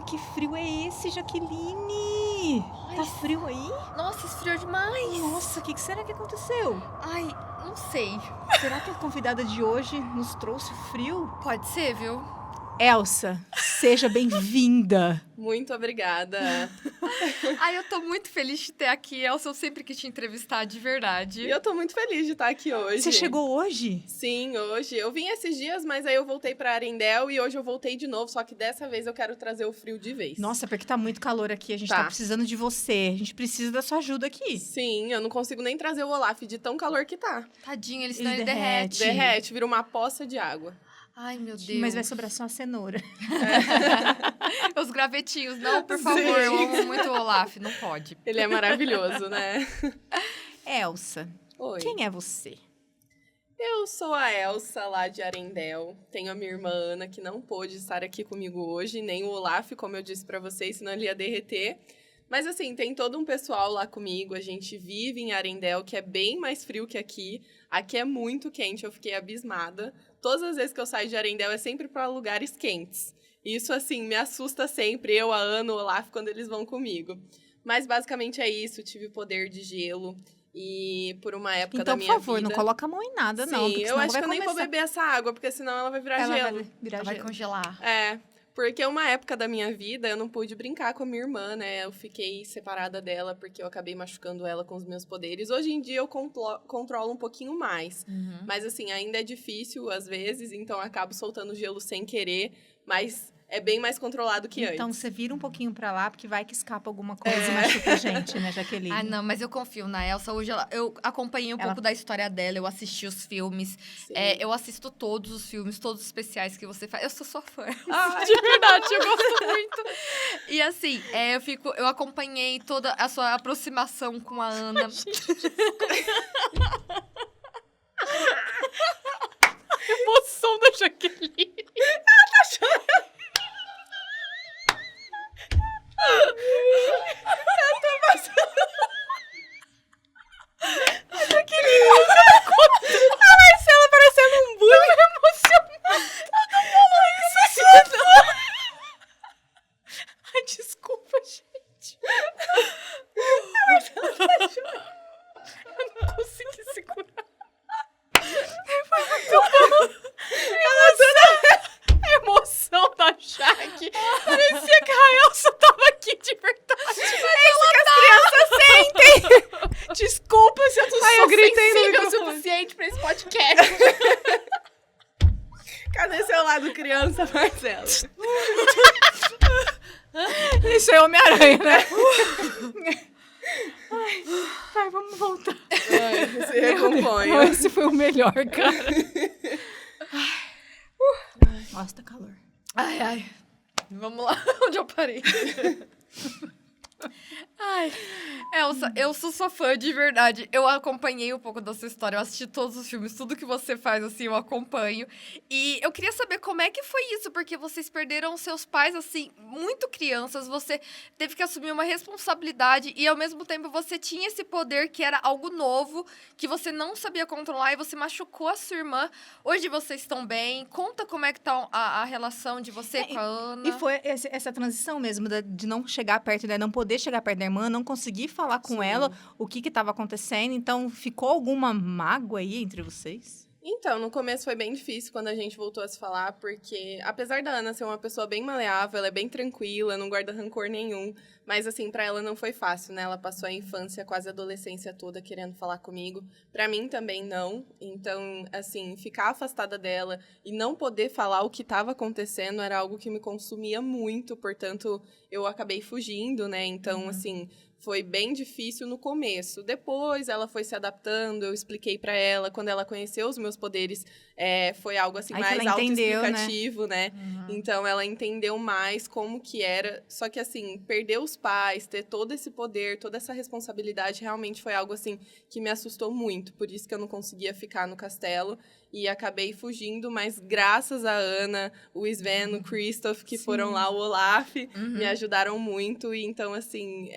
Nossa, que frio é esse, Jaqueline? Ai, Tá frio aí? Nossa, esfriou demais. Nossa, o que será que aconteceu? Ai, não sei. Será que a convidada de hoje nos trouxe frio? Pode ser, viu? Elsa, seja bem-vinda. Muito obrigada. Ai, eu tô muito feliz de ter aqui, Elsa. Eu sempre quis te entrevistar, de verdade. E eu tô muito feliz de estar aqui hoje. Você chegou hoje? Sim, hoje. Eu vim esses dias, mas aí eu voltei pra Arendelle e hoje eu voltei de novo, só que dessa vez eu quero trazer o frio de vez. Nossa, porque tá muito calor aqui, a gente tá Tá. precisando de você. A gente precisa da sua ajuda aqui. Sim, eu não consigo nem trazer o Olaf de tão calor que tá. Tadinho, ele Ele senão ele derrete. derrete. Derrete, vira uma poça de água. Ai, meu Deus. Mas vai sobrar só a cenoura. Os gravetinhos. Não, por Sim. favor, eu amo muito o Olaf. Não pode. Ele é maravilhoso, né? Elsa, Oi. quem é você? Eu sou a Elsa, lá de Arendelle. Tenho a minha irmã Ana, que não pôde estar aqui comigo hoje, nem o Olaf, como eu disse pra vocês, senão ele ia derreter. Mas assim, tem todo um pessoal lá comigo, a gente vive em Arendelle, que é bem mais frio que aqui. Aqui é muito quente, eu fiquei abismada. Todas as vezes que eu saio de Arendelle é sempre para lugares quentes. Isso, assim, me assusta sempre, eu, a Ana, o Olaf, quando eles vão comigo. Mas basicamente é isso, tive poder de gelo. E por uma época da Então, por minha favor, vida... não coloca a mão em nada, não. Sim, Porque eu senão acho vai que eu nem vou começar- beber essa água, porque senão ela vai virar Ela gelo. vai virar Vai gelo. congelar. É, porque uma época da minha vida eu não pude brincar com a minha irmã, né? Eu fiquei separada dela porque eu acabei machucando ela com os meus poderes. Hoje em dia eu controlo um pouquinho mais. Uhum. Mas assim, ainda é difícil às vezes, então eu acabo soltando gelo sem querer, mas é bem mais controlado que Então, antes. você vira um pouquinho pra lá, porque vai que escapa alguma coisa e machuca a gente, né, Jaqueline? Ah, não, mas eu confio na Elsa. Hoje eu acompanhei um Ela- pouco da história dela, eu assisti os filmes. Sim. Eu assisto todos os filmes, todos os especiais que você faz. Eu sou sua fã. Ai. De verdade, eu gosto muito. E assim, eu acompanhei toda a sua aproximação com a Ana. Emoção da Jaqueline. Marcela parecendo um bullying emocionado. Ai, desculpa, gente. Eu não consegui segurar. Foi muito bom. A emoção da Jaque. Parecia que a Elsa tava aqui de verdade. É isso que as crianças sentem. Desculpa se eu tô Ai, eu gritei sensível no o microfone. suficiente pra esse podcast. Cadê seu lado criança, Marcela? Isso é Homem-Aranha, né? Ai, vamos voltar. Ai, se recomponha. Esse foi o melhor, cara. Nossa, tá calor. Ai, ai. Vamos lá, onde eu parei. Ai, Elsa, eu sou sua fã de verdade. Eu acompanhei um pouco da sua história, eu assisti todos os filmes, tudo que você faz, assim, eu acompanho. E eu queria saber como é que foi isso, porque vocês perderam seus pais, assim, muito crianças, você teve que assumir uma responsabilidade e, ao mesmo tempo, você tinha esse poder que era algo novo, que você não sabia controlar e você machucou a sua irmã. Hoje vocês estão bem? Conta como é que tá a relação de você com a Ana. E foi essa transição mesmo, de não chegar perto, né? Não poder chegar perto da irmã, não conseguir falar com Sim. ela o que estava acontecendo. Então, ficou alguma mágoa aí entre vocês? Então, no começo foi bem difícil quando a gente voltou a se falar, porque apesar da Ana ser uma pessoa bem maleável, ela é bem tranquila, não guarda rancor nenhum, mas assim, pra ela não foi fácil, né? Ela passou a infância, quase a adolescência toda querendo falar comigo. Pra mim também não. Então, assim, ficar afastada dela e não poder falar o que estava acontecendo era algo que me consumia muito, portanto, eu acabei fugindo, né? Então, assim, foi bem difícil no começo. Depois ela foi se adaptando, eu expliquei pra ela. Quando ela conheceu os meus poderes, foi algo assim Aí que mais ela entendeu, autoexplicativo, né? Uhum. Então ela entendeu mais como que era. Só que assim, perder os pais, ter todo esse poder, toda essa responsabilidade, realmente foi algo assim que me assustou muito. Por isso que eu não conseguia ficar no castelo. E acabei fugindo, mas graças a Ana, o Sven, o Christoph, que Sim. foram lá, o Olaf, Uhum. me ajudaram muito. E então, assim,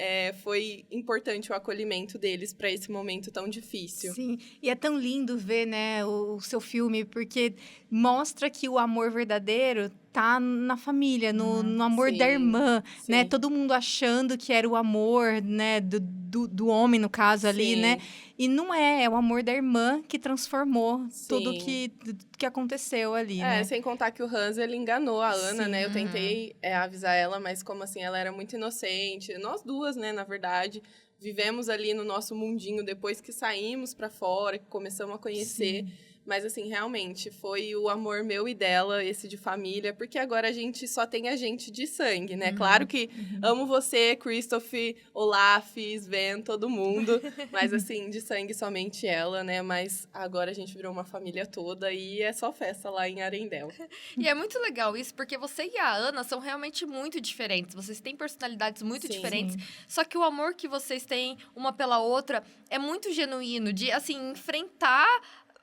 foi importante o acolhimento deles para esse momento tão difícil. Sim, e é tão lindo ver, né, o seu filme, porque mostra que o amor verdadeiro acreditar na família, no amor da Sim, irmã, né? sim. Todo mundo achando que era o amor, né? Do homem, no caso, ali, Sim. né? E não é o amor da irmã que transformou tudo Sim. que aconteceu ali, né? Sem contar que o Hans, ele enganou a Ana, Sim. né? Eu tentei avisar ela, mas como assim, ela era muito inocente. Nós duas, né, na verdade, vivemos ali no nosso mundinho depois que saímos pra fora, que começamos a conhecer. Mas, assim, realmente, foi o amor meu e dela, esse de família, porque agora a gente só tem a gente de sangue, né? Claro que amo você, Christoph, Olaf, Sven, todo mundo, mas, assim, de sangue somente ela, né? Mas agora a gente virou uma família toda e é só festa lá em Arendelle. E é muito legal isso, porque você e a Ana são realmente muito diferentes. Vocês têm personalidades muito Sim. diferentes. Só que o amor que vocês têm uma pela outra é muito genuíno, de, assim, enfrentar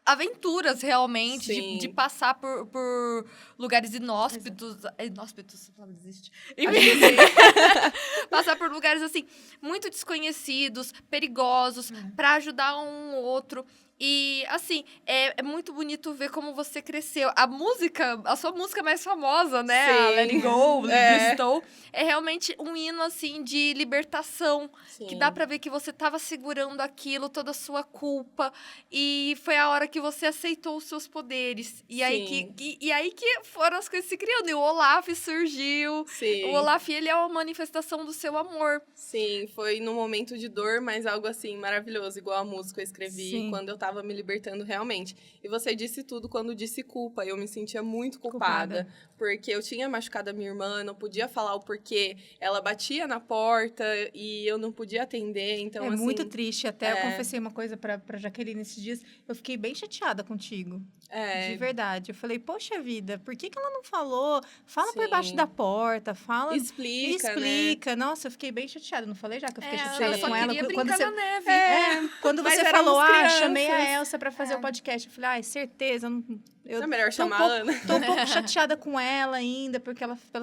aventuras, realmente, Sim. de passar por lugares inóspitos. Inóspitos, essa palavra existe. Acho que sim. Passar por lugares, assim, muito desconhecidos, perigosos, pra ajudar um outro. E, assim, é muito bonito ver como você cresceu. A sua música mais famosa, né? A Sim. Let It Go, É. Bristol, é realmente um hino, assim, de libertação. Sim. Que dá pra ver que você tava segurando aquilo, toda a sua culpa. E foi a hora que você aceitou os seus poderes. E aí Sim. e aí que foram as coisas se criando. E o Olaf surgiu. Sim. O Olaf, ele é uma manifestação do seu amor. Sim, foi num momento de dor, mas algo assim maravilhoso, igual a música que eu escrevi Sim. quando eu tava me libertando realmente. E você disse tudo quando disse culpa, eu me sentia muito culpada, porque eu tinha machucado a minha irmã, não podia falar o porquê, ela batia na porta e eu não podia atender, então assim... muito triste. Até eu confessei uma coisa pra Jaqueline esses dias. Eu fiquei bem chateada contigo. De verdade. Eu falei, poxa vida, por que ela não falou? Fala por Sim. baixo da porta, fala... Explica, né? Explica. Nossa, eu fiquei bem chateada. Não falei já que eu fiquei chateada Ela só com ela? queria Quando brincar você... na neve. Quando Mas você éramos falou, crianças. chamei a Elsa pra fazer o podcast. Eu falei, certeza. Eu É melhor tô chamar um a pouco, Ana. tô um pouco chateada com ela ainda, pelo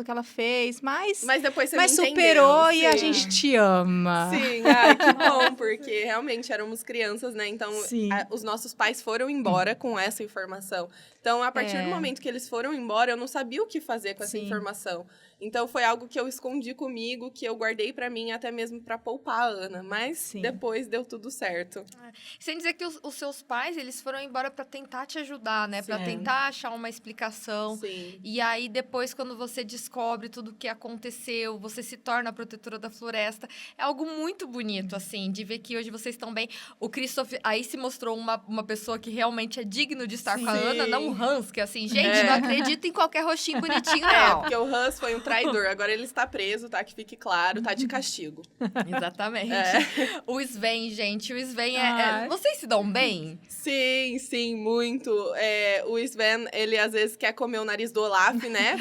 que ela fez. Mas Depois você me superou entendeu, e a sim. gente te ama. Sim, que bom, porque realmente éramos crianças, né? Então, Sim. os nossos pais foram embora com essa informação. Então, a partir do momento que eles foram embora, eu não sabia o que fazer com essa Sim. informação. Então, foi algo que eu escondi comigo, que eu guardei pra mim, até mesmo pra poupar a Ana. Mas, Sim. depois deu tudo certo. Sem dizer que os seus pais, eles foram embora pra tentar te ajudar, né? Pra Sim. tentar achar uma explicação. Sim. E aí, depois, quando você descobre tudo o que aconteceu, você se torna a protetora da floresta. É algo muito bonito, assim, de ver que hoje vocês estão bem. O Christoph aí se mostrou uma pessoa que realmente é digno de estar com a Sim. Ana, não o Hans, que assim, gente, não acredita em qualquer rostinho bonitinho, É, não. porque o Hans foi um traidor. Agora ele está preso, tá? Que fique claro, tá de castigo. Exatamente. O Sven, gente, o Sven vocês se dão bem? Sim, sim, muito. O Sven, ele às vezes quer comer o nariz do Olaf, né?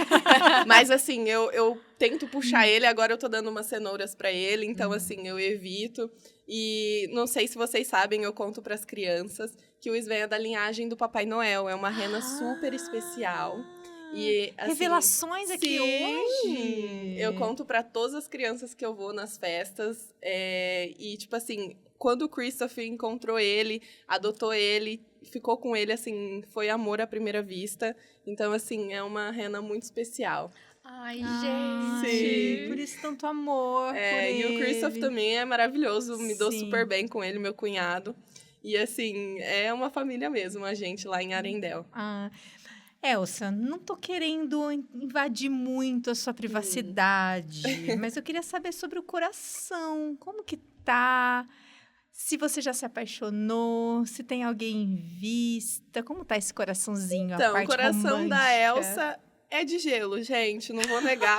Mas assim, eu tento puxar ele, agora eu tô dando umas cenouras pra ele, então assim, eu evito. E não sei se vocês sabem, eu conto pras crianças que o Sven é da linhagem do Papai Noel, é uma rena super especial. E, assim, Revelações aqui sim, hoje. eu conto pra todas as crianças que eu vou nas festas. E, tipo assim, quando o Christoph encontrou ele, adotou ele, ficou com ele, assim, foi amor à primeira vista. Então, assim, é uma rena muito especial. Ai, Ai, Sim. por isso tanto amor por E o Christoph ele. também é maravilhoso, me dou Sim. super bem com ele, meu cunhado. E, assim, é uma família mesmo, a gente lá em Arendelle. Elsa, não tô querendo invadir muito a sua privacidade, mas eu queria saber sobre o coração. Como que tá? Se você já se apaixonou, se tem alguém em vista, como tá esse coraçãozinho, a Então, parte o coração romântica? da Elsa é de gelo, gente, não vou negar.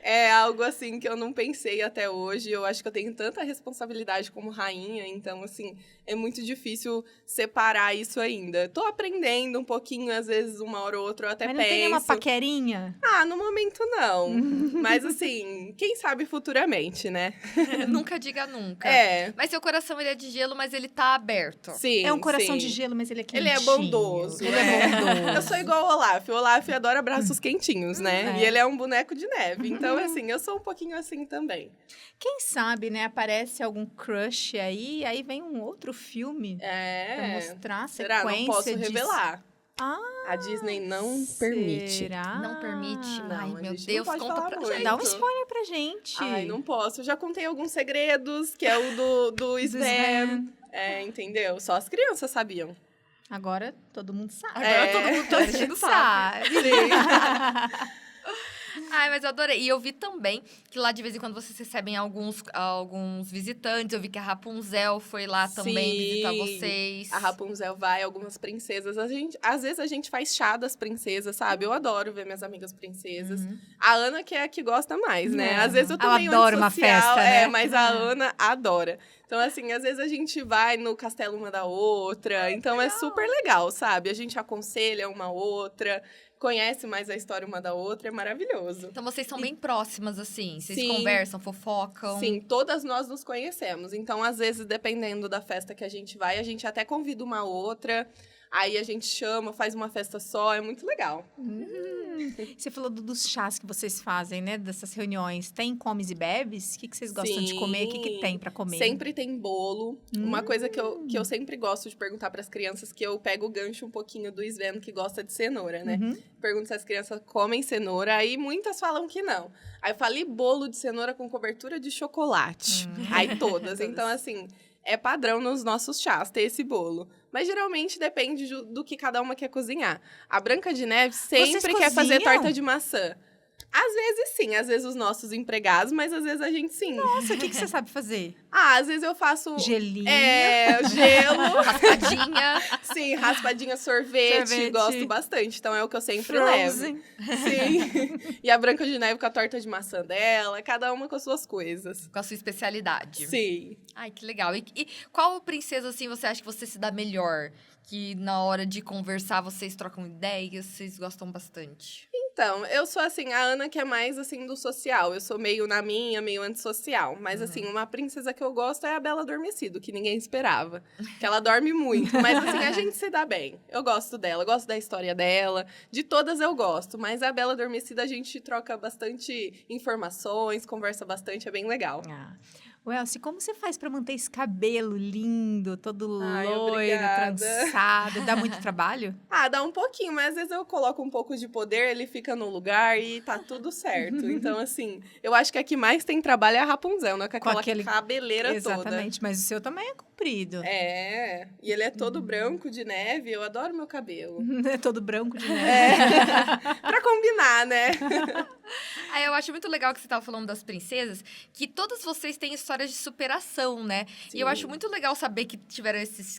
É algo assim que eu não pensei até hoje. Eu acho que eu tenho tanta responsabilidade como rainha, então, assim, é muito difícil separar isso ainda. Tô aprendendo um pouquinho, às vezes, uma hora ou outra eu até Mas penso. não tem nenhuma paquerinha? No momento não. Mas, assim, quem sabe futuramente, né? Nunca diga nunca. Mas seu coração, ele é de gelo, mas ele tá aberto. Sim, É um coração sim. de gelo, mas ele é quentinho. Ele é bondoso. Ele é bondoso. Eu sou igual o Olaf. O Olaf adora abraços quentinhos, né? É. E ele é um boneco de neve. Então, assim, eu sou um pouquinho assim também. Quem sabe, né, aparece algum crush aí vem um outro filme pra É. mostrar a Será? sequência Não posso disso. revelar. A Disney não permite. Será? Não permite? Não, Ai, a meu gente Deus, não pode conta falar pra muito. gente. Dá um spoiler pra gente. Ai, não posso. Eu já contei alguns segredos, que é o do Sven. Sven. Entendeu? Só as crianças sabiam. Agora todo mundo sabe. Agora todo mundo tá A assistindo gente sabe. sabe. Ai, mas eu adorei. E eu vi também que lá de vez em quando vocês recebem alguns visitantes. Eu vi que a Rapunzel foi lá também Sim. visitar vocês. A Rapunzel vai, algumas princesas. Às vezes a gente faz chá das princesas, sabe? Eu adoro ver minhas amigas princesas. Uhum. A Ana que é a que gosta mais, né? É. Às vezes eu tô Ela meio adora uma antissocial, festa, né? mas a Ana adora. Então, assim, às vezes a gente vai no castelo uma da outra. Então, é super legal, sabe? A gente aconselha uma outra, conhece mais a história uma da outra. É maravilhoso. Então vocês são bem próximas, assim. Vocês Sim. conversam, fofocam. Sim, todas nós nos conhecemos. Então, às vezes, dependendo da festa que a gente vai, a gente até convida uma outra. Aí a gente chama, faz uma festa só. É muito legal. Você falou dos chás que vocês fazem, né? Dessas reuniões. Tem comes e bebes? O que vocês gostam de comer? O que tem pra comer? Sempre tem bolo. Uma coisa que eu sempre gosto de perguntar para as crianças, que eu pego o gancho um pouquinho do Sven, que gosta de cenoura, né? Uhum. Pergunto se as crianças comem cenoura, aí muitas falam que não. Aí eu falo, e bolo de cenoura com cobertura de chocolate? Aí todas. Então, assim, é padrão nos nossos chás ter esse bolo. Mas geralmente depende do que cada uma quer cozinhar. A Branca de Neve sempre Vocês quer fazer cozinham? torta de maçã. Às vezes sim, às vezes os nossos empregados, mas às vezes a gente sim. Nossa, o que você sabe fazer? Às vezes eu faço Gelinho. gelo, Raspadinha. sim, raspadinha, sorvete, Sorvete. gosto bastante. Então é o que eu sempre levo. Frozen. Sim. E a Branca de Neve com a torta de maçã dela, cada uma com as suas coisas. Com a sua especialidade. Sim. Ai, que legal. E qual princesa, assim, você acha que você se dá melhor? Que na hora de conversar, vocês trocam ideias, vocês gostam bastante? Então, eu sou assim, a Ana que é mais assim do social. Eu sou meio na minha, meio antissocial. Mas assim, uma princesa que eu gosto é a Bela Adormecida, que ninguém esperava. Que ela dorme muito. Mas assim, a gente se dá bem. Eu gosto dela, eu gosto da história dela. De todas eu gosto. Mas a Bela Adormecida a gente troca bastante informações, conversa bastante, é bem legal. Elsie, como você faz pra manter esse cabelo lindo, todo Ai, loiro, obrigada. trançado? Dá muito trabalho? Dá um pouquinho, mas às vezes eu coloco um pouco de poder, ele fica no lugar e tá tudo certo. Então, assim, eu acho que a que mais tem trabalho é a Rapunzel, né? Com aquela aquele- cabeleira Exatamente, mas o seu também é comprido. toda. É, e ele é todo branco de neve, eu adoro meu cabelo. É todo branco de neve. Pra combinar, né? Aí eu acho muito legal que você tava falando das princesas, que todas vocês têm histórias de superação, né? E eu Sim. acho muito legal saber que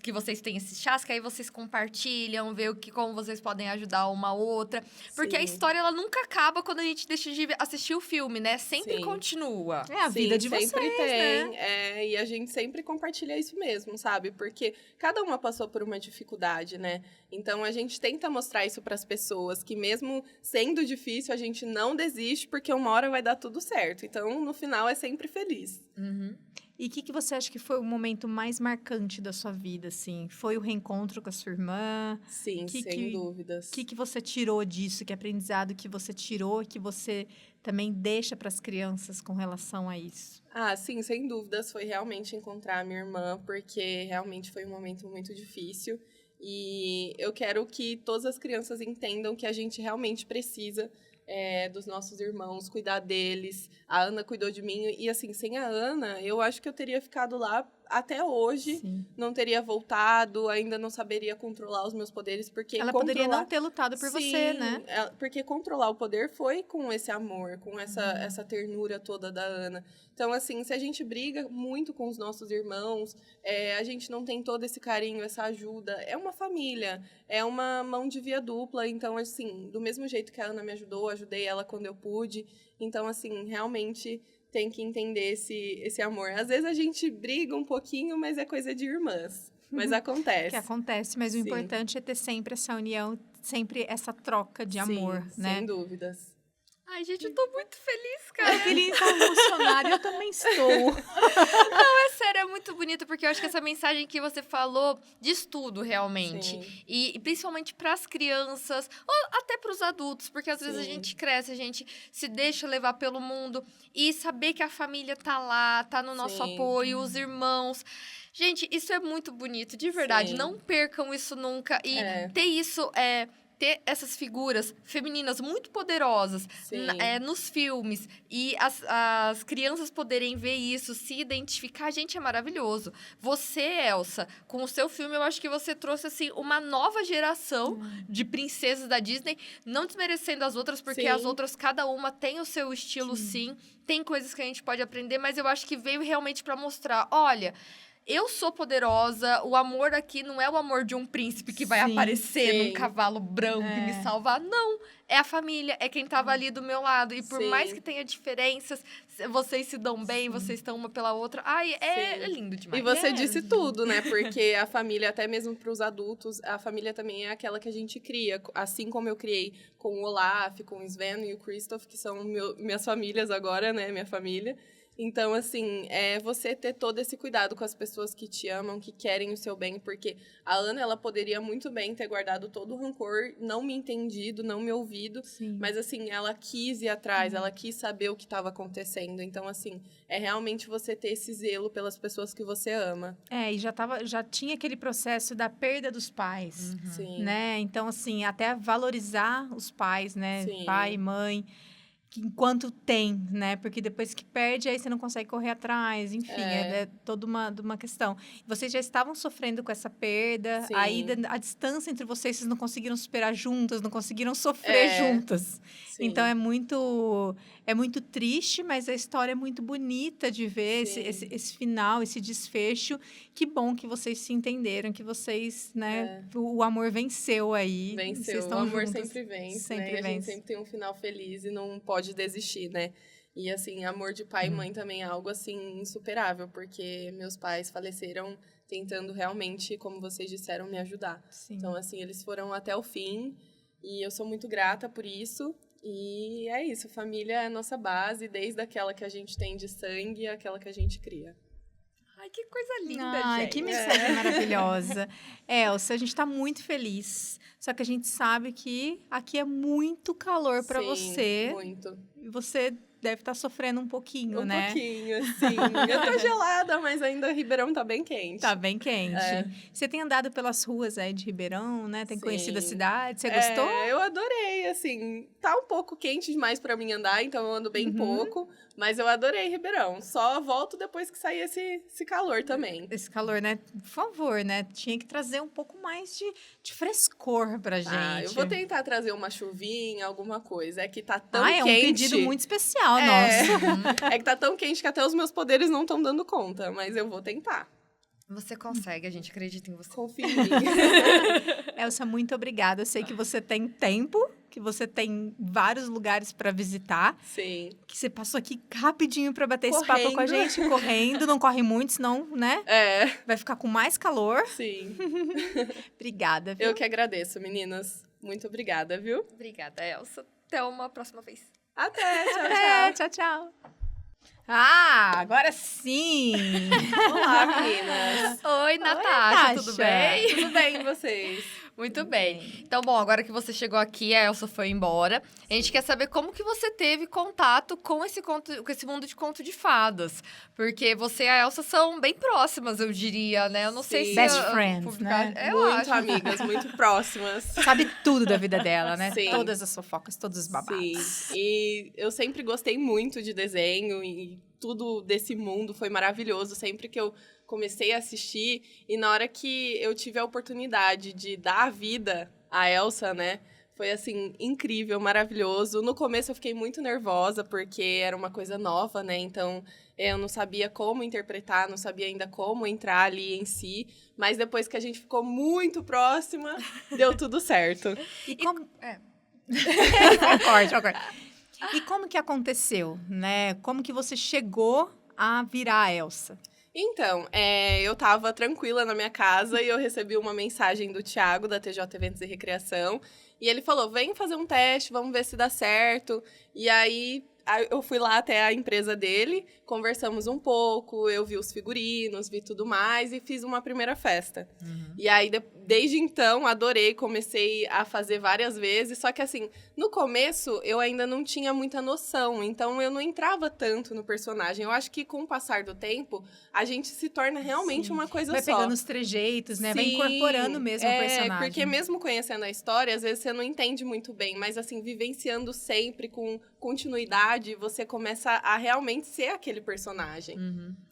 que vocês têm esses chás, que aí vocês compartilham, ver como vocês podem ajudar uma outra. Porque a Sim. história, ela nunca acaba quando a gente deixa de assistir o filme, né? Sempre Sim. continua. É a vida de vocês, sempre tem, né? e a gente sempre compartilha isso mesmo, sabe? Porque cada uma passou por uma dificuldade, né? Então a gente tenta mostrar isso para as pessoas, que mesmo sendo difícil, a gente não desiste, porque uma hora vai dar tudo certo. Então, no final, é sempre feliz. Uhum. E o que você acha que foi o momento mais marcante da sua vida, assim? Foi o reencontro com a sua irmã? Sim, sem dúvidas. O que você tirou disso? Que aprendizado que você tirou e que você também deixa para as crianças com relação a isso? Sim, sem dúvidas, foi realmente encontrar a minha irmã, porque realmente foi um momento muito difícil. E eu quero que todas as crianças entendam que a gente realmente precisa dos nossos irmãos, cuidar deles. A Ana cuidou de mim. E, assim, sem a Ana, eu acho que eu teria ficado lá até hoje. Sim. Não teria voltado, ainda não saberia controlar os meus poderes, porque Ela poderia não ter lutado por você, né? Porque controlar o poder foi com esse amor, com essa ternura toda da Ana. Então, assim, se a gente briga muito com os nossos irmãos, a gente não tem todo esse carinho, essa ajuda, é uma família, é uma mão de via dupla. Então, assim, do mesmo jeito que a Ana me ajudou, ajudei ela quando eu pude. Então, assim, realmente tem que entender esse amor. Às vezes a gente briga um pouquinho, mas é coisa de irmãs. Mas acontece. Que acontece, mas o Sim. importante é ter sempre essa união, sempre essa troca de amor, Sim, né? sem dúvidas. Ai, gente, eu tô muito feliz, cara. Ele tá emocionado, eu também estou. É sério, é muito bonito, porque eu acho que essa mensagem que você falou diz tudo, realmente. Sim. E principalmente pras crianças, ou até pros adultos, porque às vezes a Sim. gente cresce, a gente se deixa levar pelo mundo. E saber que a família tá lá, tá no nosso Sim. apoio, os irmãos. Gente, isso é muito bonito, de verdade. Sim. Não percam isso nunca. E ter isso, ter essas figuras femininas muito poderosas Sim. nos filmes e as crianças poderem ver isso, se identificar, gente, é maravilhoso. Você, Elsa, com o seu filme, eu acho que você trouxe, assim, uma nova geração de princesas da Disney, não desmerecendo as outras, porque Sim. as outras, cada uma tem o seu estilo, sim. Tem coisas que a gente pode aprender, mas eu acho que veio realmente pra mostrar, olha... Eu sou poderosa, o amor aqui não é o amor de um príncipe que vai Sim, aparecer sim. num cavalo branco e me salvar. Não, é a família, é quem tava ali do meu lado. E por Sim. mais que tenha diferenças, vocês se dão bem, vocês estão uma pela outra. Ai, é Sim. lindo demais. E você É. disse tudo, né? Porque a família, até mesmo para os adultos, a família também é aquela que a gente cria. Assim como eu criei com o Olaf, com o Sven e o Christoph, que são minhas famílias agora, né? Minha família. Então, assim, é você ter todo esse cuidado com as pessoas que te amam, que querem o seu bem, porque a Ana, ela poderia muito bem ter guardado todo o rancor, não me entendido, não me ouvido, Sim. mas, assim, ela quis ir atrás, ela quis saber o que estava acontecendo. Então, assim, é realmente você ter esse zelo pelas pessoas que você ama. E já tinha aquele processo da perda dos pais, Sim. né? Então, assim, até valorizar os pais, né? Sim. Pai e mãe, enquanto tem, né? Porque depois que perde, aí você não consegue correr atrás. Enfim, é toda uma questão. Vocês já estavam sofrendo com essa perda, Sim. aí a distância entre vocês não conseguiram superar juntas, não conseguiram sofrer juntas. Sim. Então, é muito triste, mas a história é muito bonita de ver Sim. esse final, esse desfecho. Que bom que vocês se entenderam, que vocês, né? O amor venceu aí. Vocês Venceu. O estão amor juntas. sempre vence, Sempre né? E a gente vence. sempre tem um final feliz e não pode desistir, né? E, assim, amor de pai e mãe também é algo, assim, insuperável, porque meus pais faleceram tentando realmente, como vocês disseram, me ajudar. Sim. Então, assim, eles foram até o fim e eu sou muito grata por isso. E é isso, família é a nossa base, desde aquela que a gente tem de sangue àquela que a gente cria. Ai, que coisa linda, Ai, gente. que mensagem maravilhosa. Elsa, a gente tá muito feliz. Só que a gente sabe que aqui é muito calor para Sim, você. muito. E você deve estar sofrendo um pouquinho, Um né? pouquinho, sim. Eu tô gelada, mas ainda Ribeirão tá bem quente. Tá bem quente. É. Você tem andado pelas ruas aí de Ribeirão, né? Tem Sim. conhecido a cidade. Você gostou? Eu adorei, assim. Tá um pouco quente demais pra mim andar, então eu ando bem pouco. Mas eu adorei Ribeirão. Só volto depois que sair esse calor também. Esse calor, né? Por favor, né? Tinha que trazer um pouco mais de frescor pra gente. Eu vou tentar trazer uma chuvinha, alguma coisa. É que tá tão é um quente. pedido muito especial, nossa. É que tá tão quente que até os meus poderes não estão dando conta. Mas eu vou tentar. Você consegue, a gente acredita em você. Confia em mim. Elsa, muito obrigada. Eu sei que você tem tempo, que você tem vários lugares para visitar, Sim. que você passou aqui rapidinho para bater esse papo com a Correndo. gente, correndo. Não corre muito, senão, né? Vai ficar com mais calor. Sim. Obrigada, viu? Eu que agradeço, meninas. Muito obrigada, viu? Obrigada, Elsa. Até uma próxima vez. Até, tchau, Até, tchau. tchau. Agora sim! Olá, meninas. Oi, Natasha, tudo Natasha. bem? Tudo bem, e vocês? Muito bem. Então, bom, agora que você chegou aqui, a Elsa foi embora. A gente quer saber como que você teve contato com esse mundo de conto de fadas. Porque você e a Elsa são bem próximas, eu diria, né? Eu não sei Sim. se... Best a- friends, publicar- né? Eu Muito acho. amigas, muito próximas. Sabe tudo da vida dela, né? Sim. Todas as fofocas, todos os babados. Sim, e eu sempre gostei muito de desenho e tudo desse mundo foi maravilhoso. Sempre que eu comecei a assistir e na hora que eu tive a oportunidade de dar a vida a Elsa, né? Foi, assim, incrível, maravilhoso. No começo eu fiquei muito nervosa, porque era uma coisa nova, né? Então, eu não sabia como interpretar, não sabia ainda como entrar ali em si. Mas depois que a gente ficou muito próxima, deu tudo certo. E como... É. Concordo. E como que aconteceu, né? Como que você chegou a virar a Elsa? Então, eu tava tranquila na minha casa e eu recebi uma mensagem do Thiago, da TJ Eventos e Recreação. E ele falou, vem fazer um teste, vamos ver se dá certo. E aí, eu fui lá até a empresa dele, conversamos um pouco, eu vi os figurinos, vi tudo mais e fiz uma primeira festa. E aí, desde então, adorei, comecei a fazer várias vezes, só que assim, no começo eu ainda não tinha muita noção, então eu não entrava tanto no personagem. Eu acho que com o passar do tempo, a gente se torna realmente Sim. uma coisa Vai só. pegando os trejeitos, né? Vai Sim, incorporando mesmo o personagem. porque mesmo conhecendo a história, às vezes você não entende muito bem, mas assim, vivenciando sempre com continuidade, você começa a realmente ser aquele personagem.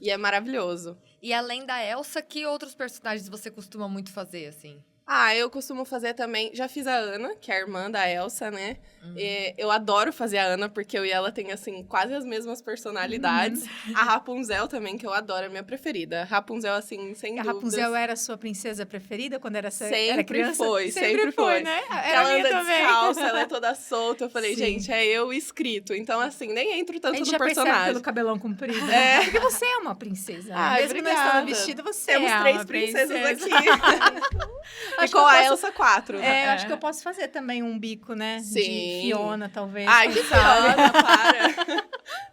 E é maravilhoso. E além da Elsa, que outros personagens você costuma muito fazer, assim? Ah, eu costumo fazer também. Já fiz a Anna, que é a irmã da Elsa, né? Eu adoro fazer a Anna, porque eu e ela tem, assim, quase as mesmas personalidades. A Rapunzel também, que eu adoro, é a minha preferida. Rapunzel, assim, sem A dúvidas. Rapunzel era a sua princesa preferida quando era Sempre criança? foi, sempre foi. né? Que Era ela a minha anda também. descalça, ela é toda solta. Eu falei, Sim. gente, é eu escrito. Então, assim, nem entro A tanto gente no já percebe personagem. pelo cabelão comprido. É. Porque você é uma princesa. Né? Ai, Mesmo não obrigada. estando vestida, você Temos é 3 uma princesas princesa. aqui. Acho E que com eu a posso- Elsa, 4. É, eu acho que eu posso fazer também um bico, né? Sim. De Fiona, talvez. Ai, que quem sabe? Fiona, para.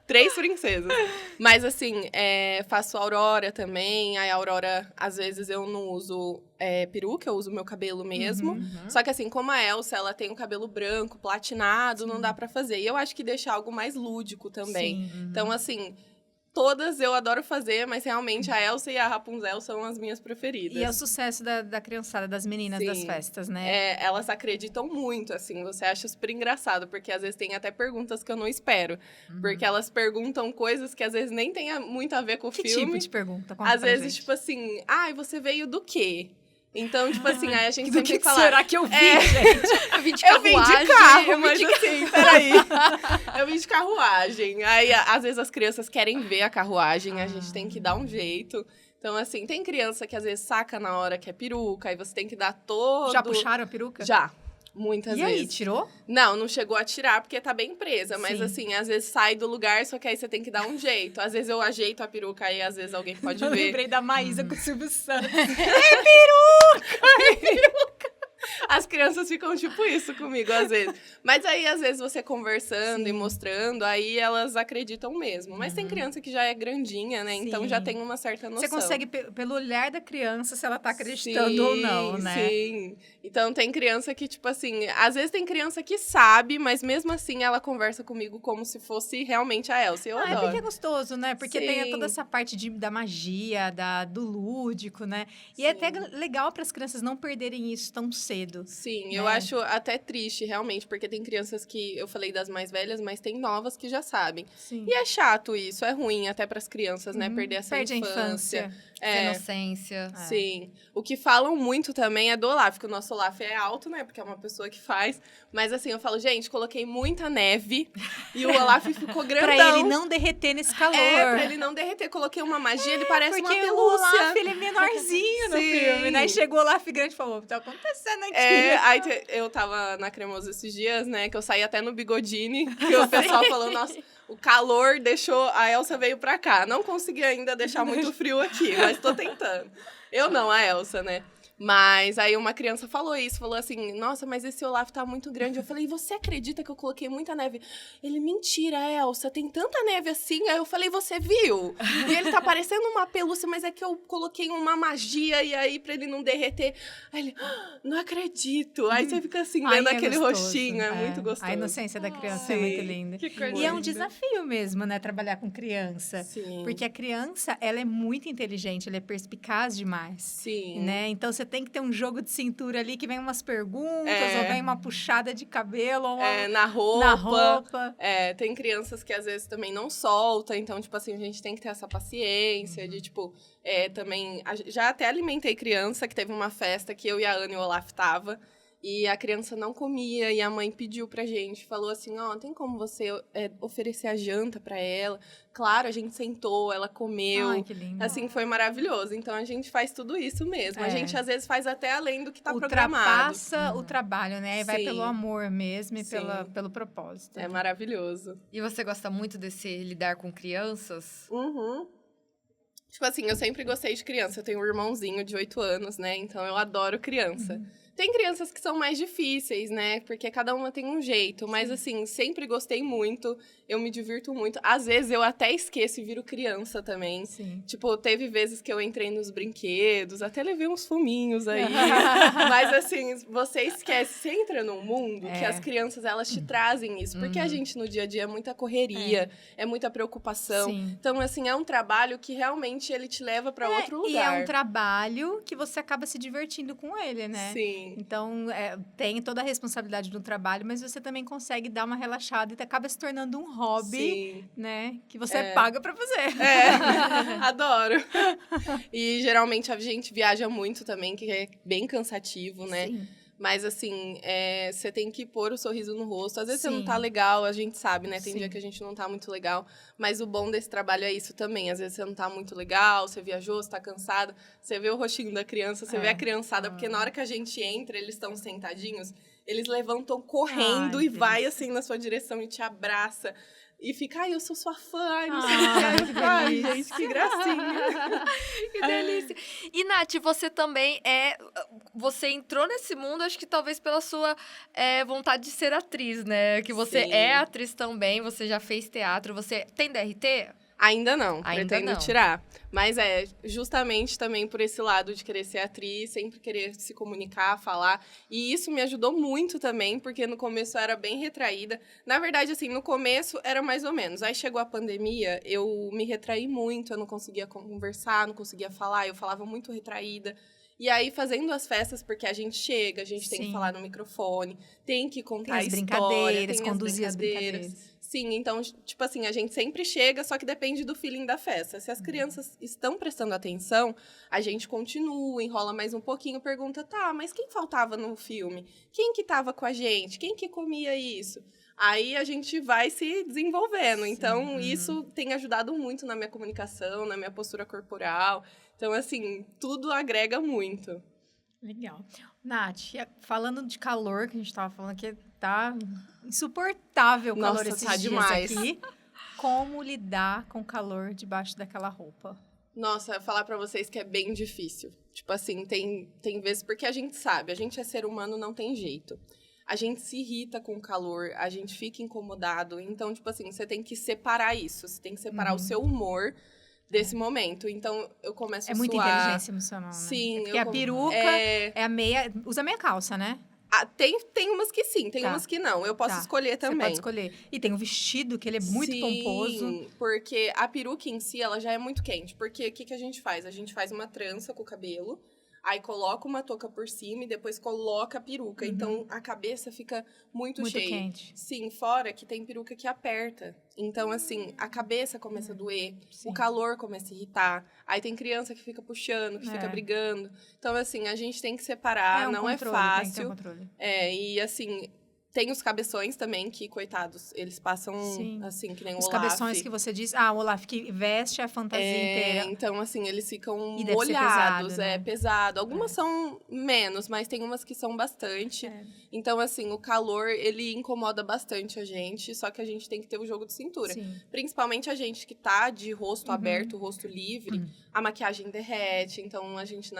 3 princesas. Mas, assim, faço Aurora também. Aí, a Aurora, às vezes, eu não uso peruca, eu uso meu cabelo mesmo. Só que, assim, como a Elsa, ela tem o cabelo branco, platinado, não dá pra fazer. E eu acho que deixa algo mais lúdico também. Sim. Então, assim, todas eu adoro fazer, mas realmente a Elsa e a Rapunzel são as minhas preferidas. E é o sucesso da criançada, das meninas das Sim. festas, né? Elas acreditam muito, assim, você acha super engraçado, porque às vezes tem até perguntas que eu não espero. Porque elas perguntam coisas que às vezes nem tem muito a ver com o Que filme. tipo de pergunta? Conta Às pra vezes, gente. tipo assim, ai, você veio do quê? Então, tipo assim, aí a gente Do sempre que fala... será que eu vi, gente? Eu vim de Eu vim de carruagem, carro, eu vim mas de assim, peraí. Eu vim de carruagem. Aí, às vezes, as crianças querem ver a carruagem, a gente tem que dar um jeito. Então, assim, tem criança que às vezes saca na hora que é peruca, aí você tem que dar todo... Já puxaram a peruca? Já. Muitas E vezes. aí, tirou? Não chegou a tirar porque tá bem presa. Mas Sim. assim, às vezes sai do lugar, só que aí você tem que dar um jeito. Às vezes eu ajeito a peruca aí, às vezes alguém pode Eu ver. lembrei da Maísa com o Silvio Santos. As crianças ficam tipo isso comigo, às vezes. Mas aí, às vezes, você conversando e mostrando, aí elas acreditam mesmo. Mas tem criança que já é grandinha, né? Então Sim. já tem uma certa noção. Você consegue, pelo olhar da criança, se ela tá acreditando ou não, né? Sim. Então tem criança que, tipo assim, às vezes tem criança que sabe, mas mesmo assim ela conversa comigo como se fosse realmente a Elsa. Eu É adoro. porque é gostoso, né? Porque tem Sim. toda essa parte da magia, do lúdico, né? E é até legal para as crianças não perderem isso tão cedo. Sim, eu né? acho até triste, realmente, porque tem crianças que, eu falei das mais velhas, mas tem novas que já sabem. Sim. E é chato isso, é ruim até pras crianças, né? Perder essa Perde infância. a infância. inocência. Sim. O que falam muito também é do Olaf, que o nosso Olaf é alto, né? Porque é uma pessoa que faz. Mas assim, eu falo, gente, coloquei muita neve e o Olaf ficou grandão. Pra ele não derreter nesse calor. Pra ele não derreter. Coloquei uma magia, ele parece Porque uma o pelúcia. Olaf, ele é menorzinho no Sim. filme, né? Chegou o Olaf grande e falou, o que tá acontecendo aqui? Aí eu tava na Cremoso esses dias, né? Que eu saí até no Bigodini, que o pessoal falou, nossa, o calor deixou... A Elsa veio pra cá. Não consegui ainda deixar muito frio aqui, mas tô tentando. Eu não, a Elsa, né? Mas aí uma criança falou isso, falou assim, nossa, mas esse Olaf tá muito grande. Eu falei, você acredita que eu coloquei muita neve? Ele, mentira, Elsa, tem tanta neve assim? Aí eu falei, você viu? E ele tá parecendo uma pelúcia, mas é que eu coloquei uma magia e aí pra ele não derreter. Aí ele, não acredito. Aí você fica assim, vendo Ai, é aquele gostoso, rostinho, é muito gostoso. A inocência da criança é Sim. muito linda. Que coisa E é um linda. desafio mesmo, né? Trabalhar com criança. Sim. Porque a criança, ela é muito inteligente, ela é perspicaz demais. Sim. Né? Então, você tem que ter um jogo de cintura ali, que vem umas perguntas, É. ou vem uma puxada de cabelo, ou uma... Na roupa. na roupa. Tem crianças que às vezes também não soltam, então, tipo assim, a gente tem que ter essa paciência de, tipo, também... Já até alimentei criança, que teve uma festa que eu e a Ana e o Olaf tava, e a criança não comia, e a mãe pediu pra gente, falou assim, tem como você oferecer a janta pra ela? Claro, a gente sentou, ela comeu. Ai, que lindo. Assim, foi maravilhoso. Então, a gente faz tudo isso mesmo. A É. gente, às vezes, faz até além do que tá programado. Ultrapassa o trabalho, né? E vai Sim. pelo amor mesmo e Sim. pelo propósito. É maravilhoso. E você gosta muito desse lidar com crianças? Uhum. Tipo assim, eu sempre gostei de criança. Eu tenho um irmãozinho de 8 anos, né? Então eu adoro criança. Tem crianças que são mais difíceis, né? Porque cada uma tem um jeito. Mas, assim, sempre gostei muito. Eu me divirto muito. Às vezes, eu até esqueço e viro criança também. Sim. Tipo, teve vezes que eu entrei nos brinquedos. Até levei uns fuminhos aí. Mas, assim, você esquece. Você entra num mundo que as crianças, elas te trazem isso. Porque a gente, no dia a dia, é muita correria. É muita preocupação. Sim. Então, assim, é um trabalho que realmente ele te leva pra outro lugar. E é um trabalho que você acaba se divertindo com ele, né? Sim. Então, tem toda a responsabilidade do trabalho, mas você também consegue dar uma relaxada e acaba se tornando um hobby, Sim. né? Que você paga pra fazer. Adoro. E geralmente a gente viaja muito também, que é bem cansativo, né? Sim. Mas, assim, você tem que pôr o sorriso no rosto. Às vezes você não Sim. tá legal, a gente sabe, né? Tem Sim. dia que a gente não tá muito legal. Mas o bom desse trabalho é isso também. Às vezes você não tá muito legal, você viajou, você tá cansado. Você vê o rostinho da criança, você vê a criançada. Porque na hora que a gente entra, eles estão sentadinhos, eles levantam correndo Ai, e vai, delícia. assim, na sua direção e te abraça. E fica, ai, eu sou sua fã, ai, não sei Ai, o que. que Ai, delícia. gente, que gracinha. Que delícia. E, Nath, você também Você entrou nesse mundo, acho que talvez pela sua vontade de ser atriz, né? Que você Sim. é atriz também, você já fez teatro, você tem DRT? Ainda não, Ainda pretendo não. tirar. Mas justamente também por esse lado de querer ser atriz, sempre querer se comunicar, falar. E isso me ajudou muito também, porque no começo eu era bem retraída. Na verdade, assim, no começo era mais ou menos. Aí chegou a pandemia, eu me retraí muito, eu não conseguia conversar, não conseguia falar, eu falava muito retraída. E aí, fazendo as festas, porque a gente chega, a gente tem que Sim. falar no microfone, tem que contar Tem a as história, brincadeiras, tem conduzir as brincadeiras. Sim, então, tipo assim, a gente sempre chega, só que depende do feeling da festa. Se as crianças estão prestando atenção, a gente continua, enrola mais um pouquinho, pergunta, tá, mas quem faltava no filme? Quem que tava com a gente? Quem que comia isso? Aí a gente vai se desenvolvendo. Sim, Então, isso tem ajudado muito na minha comunicação, na minha postura corporal. Então, assim, tudo agrega muito. Legal. Nath, falando de calor, que a gente tava falando que tá insuportável o calor Nossa, esses tá dias demais. aqui. Como lidar com o calor debaixo daquela roupa? Nossa, falar pra vocês que é bem difícil. Tipo assim, tem vezes... Porque a gente sabe, a gente é ser humano, não tem jeito. A gente se irrita com o calor, a gente fica incomodado. Então, tipo assim, você tem que separar isso. Você tem que separar o seu humor desse momento. Então, eu começo a É muita suar. inteligência emocional, né? Sim. Porque a peruca é a meia... Usa meia calça, né? Tem umas que sim, tem Tá. umas que não. Eu posso escolher Você também. pode escolher. E tem o vestido, que ele é muito pomposo. Sim, porque a peruca em si, ela já é muito quente. Porque o que a gente faz? A gente faz uma trança com o cabelo, aí coloca uma touca por cima e depois coloca a peruca. Então, a cabeça fica muito cheia. quente. Sim, fora que tem peruca que aperta. Então, assim, a cabeça começa a doer, Sim. o calor começa a irritar. Aí tem criança que fica puxando, que fica brigando. Então, assim, a gente tem que separar, um não é controle, tem que ter um fácil. controle. E assim, tem os cabeções também, que, coitados, eles passam, Sim. assim, que nem Os o Olaf. cabeções que você diz... Ah, o Olaf que veste a fantasia inteira. Então, assim, eles ficam E deve ser molhados, pesado, né? pesado. Algumas são menos, mas tem umas que são bastante. Então, assim, o calor, ele incomoda bastante a gente, só que a gente tem que ter o jogo de cintura. Sim. Principalmente a gente que tá de rosto aberto, rosto livre, a maquiagem derrete, então a gente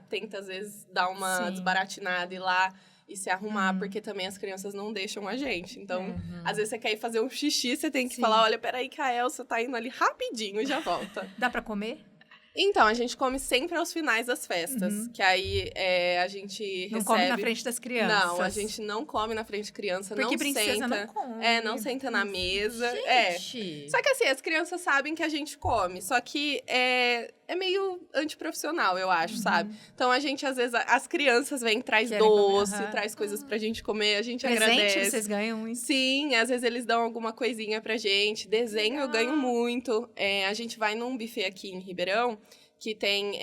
tenta, às vezes, dar uma Sim. desbaratinada e ir lá e se arrumar, porque também as crianças não deixam a gente. Então, às vezes você quer ir fazer um xixi, você tem que Sim. falar, olha, peraí que a Elsa tá indo ali rapidinho e já volta. Dá pra comer? Então, a gente come sempre aos finais das festas, que aí a gente Não recebe... come na frente das crianças. Não, a gente não come na frente de criança, Porque não princesa senta. não come. Não senta na mesa. Gente! Só que assim, as crianças sabem que a gente come, só que é meio antiprofissional, eu acho, sabe? Então a gente, às vezes, as crianças vêm, traz Querem comer, doce, traz coisas pra gente comer, a gente Presente agradece. vocês ganham isso? Sim, às vezes eles dão alguma coisinha pra gente. Desenho eu ganho muito. A gente vai num buffet aqui em Ribeirão, que tem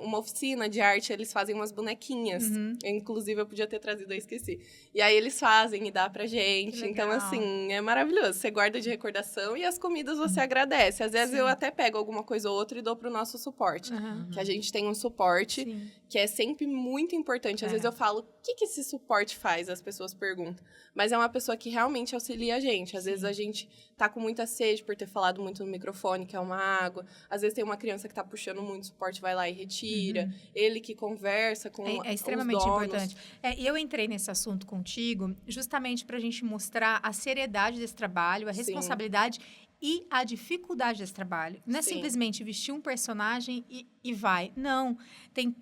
uma oficina de arte, eles fazem umas bonequinhas. Inclusive, eu podia ter trazido, eu esqueci. E aí, eles fazem e dá pra gente. Que Então, legal. assim, é maravilhoso. Você guarda de recordação e as comidas você agradece. Às vezes, Sim. eu até pego alguma coisa ou outra e dou pro nosso suporte. Que a gente tem um suporte, Sim. que é sempre muito importante. Às vezes eu falo, o que esse suporte faz? As pessoas perguntam. Mas é uma pessoa que realmente auxilia a gente. Às vezes a gente tá com muita sede por ter falado muito no microfone, que é uma água. Às vezes tem uma criança que tá puxando muito, o suporte vai lá e retira. Ele que conversa com É extremamente os donos. importante. E eu entrei nesse assunto contigo justamente para a gente mostrar a seriedade desse trabalho, a responsabilidade e a dificuldade desse trabalho. Não é simplesmente vestir um personagem e vai. Não. Tem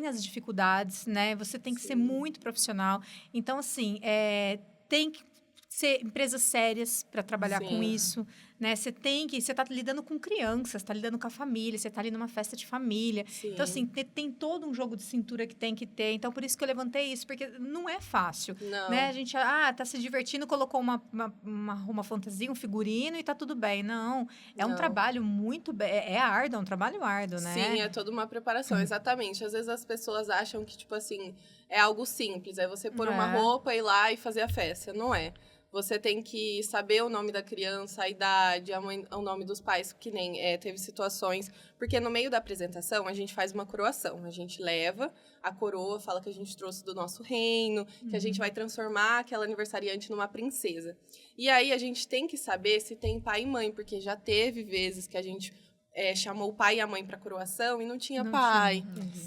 as dificuldades, né? Você tem que ser muito profissional. Então, assim, tem que ser empresas sérias para trabalhar com isso, né? Você tá lidando com crianças, tá lidando com a família, você tá ali numa festa de família. Sim. Então, assim, tem todo um jogo de cintura que tem que ter. Então, por isso que eu levantei isso, porque não é fácil, Não. né? A gente, tá se divertindo, colocou uma fantasia, um figurino e tá tudo bem. Não, é um trabalho muito... É árduo, é um trabalho árduo, né? Sim, é toda uma preparação, exatamente. Às vezes as pessoas acham que, tipo assim, é algo simples. É você pôr uma roupa, ir lá e fazer a festa. Não é. Você tem que saber o nome da criança, a idade, o nome dos pais, que nem teve situações... Porque no meio da apresentação, a gente faz uma coroação. A gente leva a coroa, fala que a gente trouxe do nosso reino, que a gente vai transformar aquela aniversariante numa princesa. E aí, a gente tem que saber se tem pai e mãe, porque já teve vezes que a gente... chamou o pai e a mãe para coroação e não tinha pai.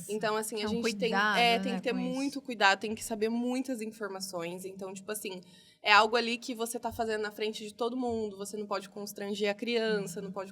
Então, assim, a gente tem que ter muito cuidado, tem que saber muitas informações. Então, tipo assim, é algo ali que você tá fazendo na frente de todo mundo, você não pode constranger a criança, não pode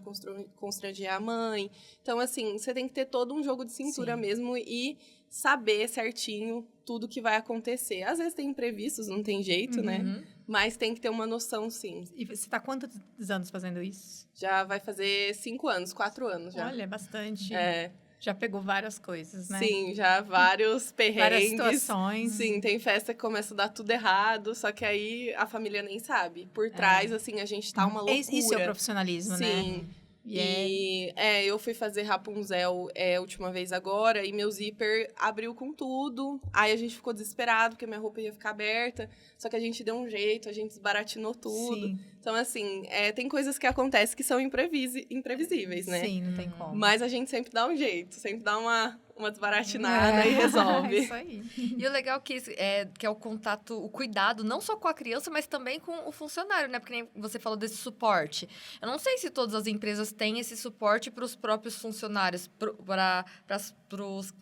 constranger a mãe. Então, assim, você tem que ter todo um jogo de cintura mesmo e saber certinho tudo que vai acontecer. Às vezes tem imprevistos, não tem jeito, né? Mas tem que ter uma noção, sim. E você tá quantos anos fazendo isso? Já vai fazer 5 anos, 4 anos já. Olha, bastante. É. Já pegou várias coisas, né? Sim, já vários perrengues. Várias situações. Sim, tem festa que começa a dar tudo errado, só que aí a família nem sabe. Por trás, assim, a gente tá uma loucura. Isso é o profissionalismo, né? Sim. E eu fui fazer Rapunzel a última vez agora e meu zíper abriu com tudo. Aí a gente ficou desesperado porque minha roupa ia ficar aberta. Só que a gente deu um jeito, a gente desbaratinou tudo. Sim. Então, assim, tem coisas que acontecem que são imprevisíveis, né? Sim, não tem como. Mas a gente sempre dá um jeito, sempre dá uma desbaratinada e resolve. Isso aí. E o legal que é o contato, o cuidado, não só com a criança, mas também com o funcionário, né? Porque nem você falou desse suporte. Eu não sei se todas as empresas têm esse suporte para os próprios funcionários,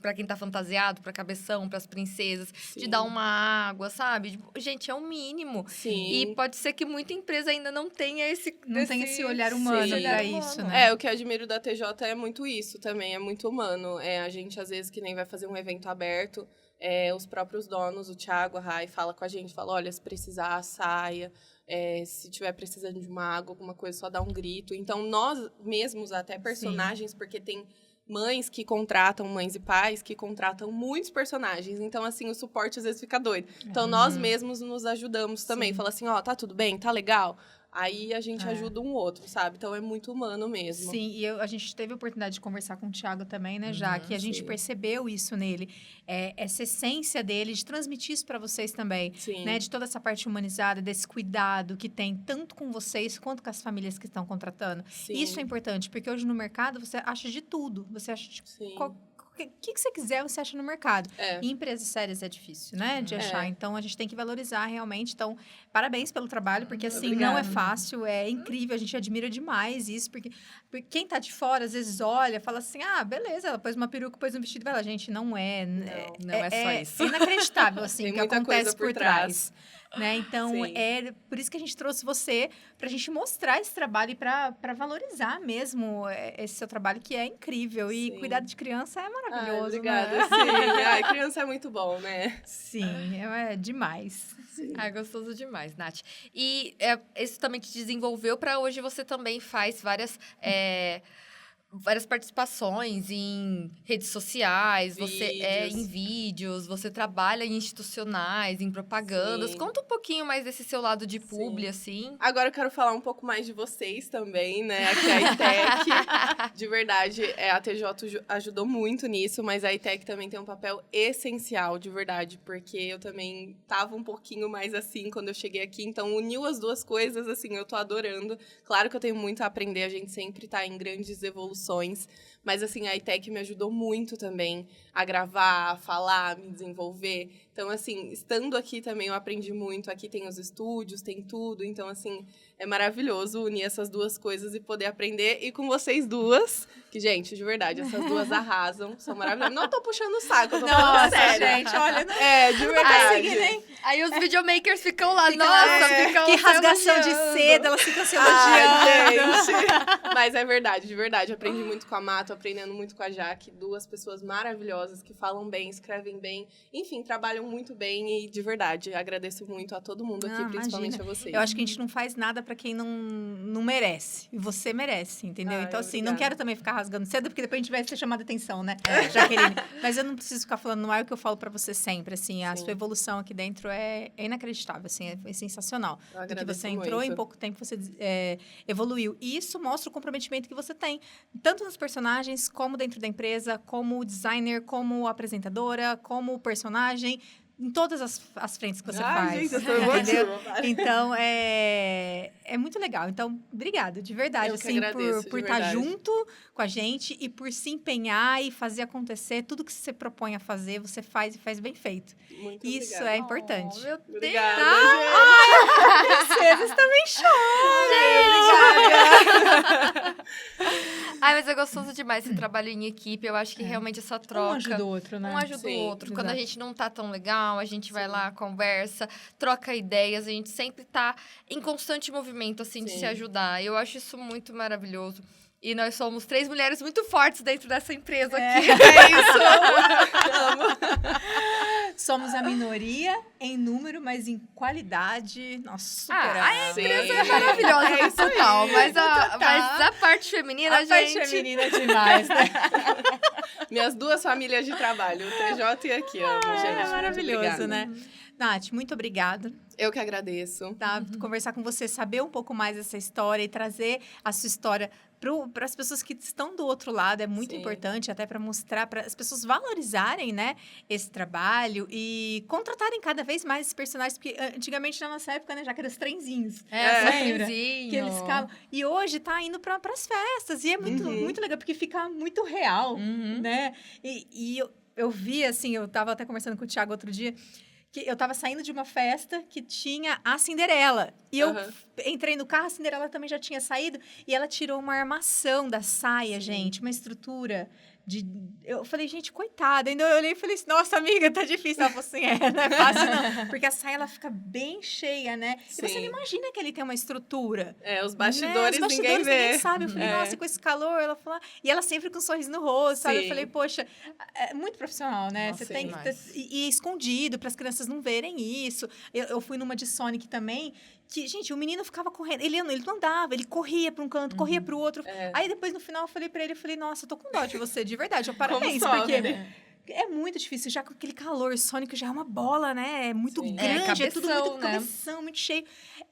para quem tá fantasiado, para cabeção, para as princesas, de dar uma água, sabe? Tipo, gente, é o mínimo. Sim. E pode ser que muita empresa ainda não tenha esse... Não tem esse olhar humano Sim. pra isso, né? O que eu admiro da TJ é muito isso também, é muito humano. A gente, às vezes, que nem vai fazer um evento aberto, os próprios donos, o Thiago, a Rai, fala com a gente, fala, olha, se precisar, saia. Se tiver precisando de uma água, alguma coisa, só dá um grito. Então, nós mesmos, até personagens, porque tem mães que contratam, mães e pais que contratam muitos personagens. Então, assim, o suporte às vezes fica doido. Então, nós mesmos nos ajudamos também. Fala assim, tá tudo bem? Tá legal? Aí a gente ajuda um outro, sabe? Então é muito humano mesmo. Sim, e a gente teve a oportunidade de conversar com o Thiago também, né, já que a gente percebeu isso nele. Essa essência dele, de transmitir isso para vocês também. Sim. Né, de toda essa parte humanizada, desse cuidado que tem tanto com vocês quanto com as famílias que estão contratando. Sim. Isso é importante, porque hoje no mercado você acha de tudo. Você acha de o que você quiser, você acha no mercado. É. E empresas sérias é difícil, né? De achar. Então, a gente tem que valorizar realmente. Então, parabéns pelo trabalho, porque assim, Obrigada. não é fácil, é incrível. A gente admira demais isso, porque quem tá de fora, às vezes, olha, fala assim, beleza, ela pôs uma peruca, pôs um vestido. Vai lá, gente, não é. Não é só isso. É inacreditável, assim, Tem o que muita acontece coisa por por trás. Né? Então, Sim. por isso que a gente trouxe você, pra gente mostrar esse trabalho e pra valorizar mesmo esse seu trabalho, que é incrível. E Sim. cuidar de criança é maravilhoso, Obrigada, né? sim. Criança é muito bom, né? Sim, é demais. Gostoso demais, Nath. E isso também te desenvolveu para hoje você também faz várias participações em redes sociais, você em vídeos, você trabalha em institucionais, em propagandas. Sim. Conta um pouquinho mais desse seu lado de publi, assim. Agora eu quero falar um pouco mais de vocês também, né? Aqui a ITEC, de verdade, a TJ ajudou muito nisso, mas a ITEC também tem um papel essencial, de verdade, porque eu também tava um pouquinho mais assim quando eu cheguei aqui, então uniu as duas coisas, assim, eu tô adorando. Claro que eu tenho muito a aprender, a gente sempre tá em grandes evoluções, produções. Mas, assim, a ETEC me ajudou muito também a gravar, a falar, a me desenvolver. Então, assim, estando aqui também eu aprendi muito. Aqui tem os estúdios, tem tudo. Então, assim, é maravilhoso unir essas duas coisas e poder aprender. E com vocês duas, que, gente, de verdade, essas duas arrasam, são maravilhosas. Não tô puxando o saco, eu tô falando Nossa, sério. gente, olha, não De verdade. Aí os videomakers ficam lá, Fica nossa, lá, ficam que se rasgação de elogiando. seda, elas ficam se Ai, elogiando. gente. Mas é verdade, de verdade. Aprendi muito com a Má, tô aprendendo muito com a Jaque. Duas pessoas maravilhosas que falam bem, escrevem bem. Enfim, trabalham muito bem e, de verdade, agradeço muito a todo mundo aqui, Não, principalmente imagina. a vocês. Eu acho que a gente não faz nada pra quem não merece. E você merece, entendeu? Ai, Então, assim, obrigada. não quero também ficar rasgando cedo, porque depois a gente vai ser chamada atenção, né, Jaqueline? Mas eu não preciso ficar falando, não é o que eu falo pra você sempre, assim. A Sim. sua evolução aqui dentro é inacreditável, assim, é sensacional. Eu Do que agradeço você entrou, muito. em pouco tempo você evoluiu. E isso mostra o comprometimento que você tem, tanto nos personagens, como dentro da empresa, como designer, como apresentadora, como personagem, em todas as frentes que você Ai, faz. gente, eu tô entendeu? emotiva, para. Então, é muito legal. Então, obrigada, de verdade, Eu que assim, agradeço, por de estar verdade. junto com a gente e por se empenhar e fazer acontecer. Tudo que você propõe a fazer, você faz e faz bem feito. Muito Isso obrigada. é importante. Oh, meu Deus. Obrigada, Princesas também Ai, mas é gostoso demais esse trabalho em equipe. Eu acho que realmente essa troca... Um ajuda o outro, né? Um ajuda Sim, o outro. Quando a exato. gente não tá tão legal, a gente vai lá, conversa, troca ideias. A gente sempre tá em constante movimento, assim, de Sim. se ajudar. Eu acho isso muito maravilhoso. E nós somos 3 mulheres muito fortes dentro dessa empresa aqui. É isso. Amo. Somos a minoria em número, mas em qualidade, nossa, superável. A empresa Sim. é maravilhosa É no isso aí. total. Mas a Total. parte feminina, A parte gente... feminina é demais, né? Minhas duas famílias de trabalho, o TJ e aqui, amo, gente. É Muito maravilhoso, obrigada. né? Nath, muito obrigada. Eu que agradeço. Tá? Conversar com você, saber um pouco mais dessa história e trazer a sua história para as pessoas que estão do outro lado é muito Sim. importante, até para mostrar, para as pessoas valorizarem, né, esse trabalho e contratarem cada vez mais esses personagens, porque antigamente na nossa época, né, já que eram os trenzinhos. É, lembra? trenzinho. Que eles ficavam. E hoje tá indo para as festas. E é muito, Uhum. muito legal, porque fica muito real, Uhum. né? E eu vi, assim, eu tava até conversando com o Thiago outro dia, que eu tava saindo de uma festa que tinha a Cinderela. E eu Aham. entrei no carro, a Cinderela também já tinha saído. E ela tirou uma armação da saia, gente. Uma estrutura de... Eu falei, gente, coitada. Ainda eu olhei e falei, nossa, amiga, tá difícil. Ela falou assim, não é fácil não. Porque a saia, ela fica bem cheia, né? E você Sim. não imagina que ele tem uma estrutura. Os bastidores, Né? Os ninguém bastidores vê. ninguém sabe. Eu falei, É. nossa, com esse calor, ela falou... E ela sempre com um sorriso no rosto, sabe? Eu Sim. falei, poxa, é muito profissional, né? Nossa, Você tem que demais. e escondido para as crianças não verem isso. Eu fui numa de Sonic também, que, gente, o menino ficava correndo. Ele não andava, ele corria para um canto, corria para o outro. É. Aí depois, no final, eu falei para ele, eu falei, nossa, eu tô com dó de você, de verdade. Eu parabéns, sofre, porque... né? É muito difícil, já com aquele calor. Sonic já é uma bola, né? É muito Sim. grande, é tudo cabeção, muito né? cabeção, muito cheio.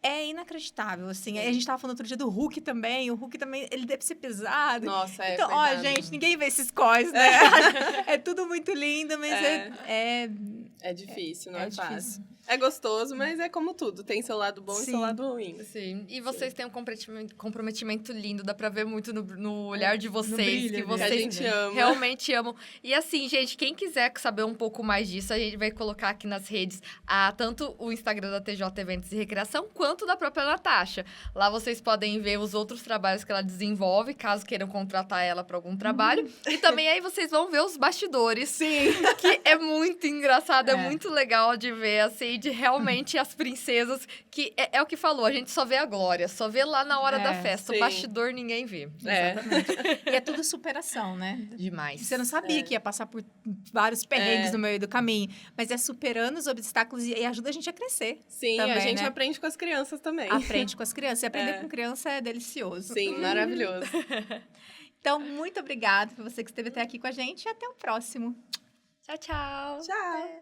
É inacreditável, assim. Aí a gente tava falando outro dia do Hulk também. O Hulk também, ele deve ser pesado. Nossa, Então, ó, coitado. gente, ninguém vê esses cós, né? É tudo muito lindo, mas É difícil, não é é, fácil. difícil. É gostoso, mas é como tudo. Tem seu lado bom e Sim. seu lado ruim. Sim, e vocês têm um comprometimento lindo, dá pra ver muito no olhar de vocês, brilho, que né? Que a vocês gente ama. realmente amam. E assim, gente, quem quiser saber um pouco mais disso, a gente vai colocar aqui nas redes tanto o Instagram da TJ Eventos e Recreação, quanto da própria Natasha. Lá vocês podem ver os outros trabalhos que ela desenvolve, caso queiram contratar ela para algum trabalho. E também aí vocês vão ver os bastidores. Sim. Que é muito engraçado, é É. muito legal de ver, assim, de realmente as princesas, que é o que falou, a gente só vê a glória, só vê lá na hora da festa, sim. o bastidor ninguém vê. É. E é tudo superação, né? Demais. Você não sabia que ia passar por vários perrengues no meio do caminho. Mas é superando os obstáculos e ajuda a gente a crescer. Sim, Também, a gente né? aprende com as crianças também. Aprende com as crianças. E aprender É. com criança é delicioso. Sim, maravilhoso. Então, muito obrigada por você que esteve até aqui com a gente e até o próximo. Tchau, tchau. Tchau.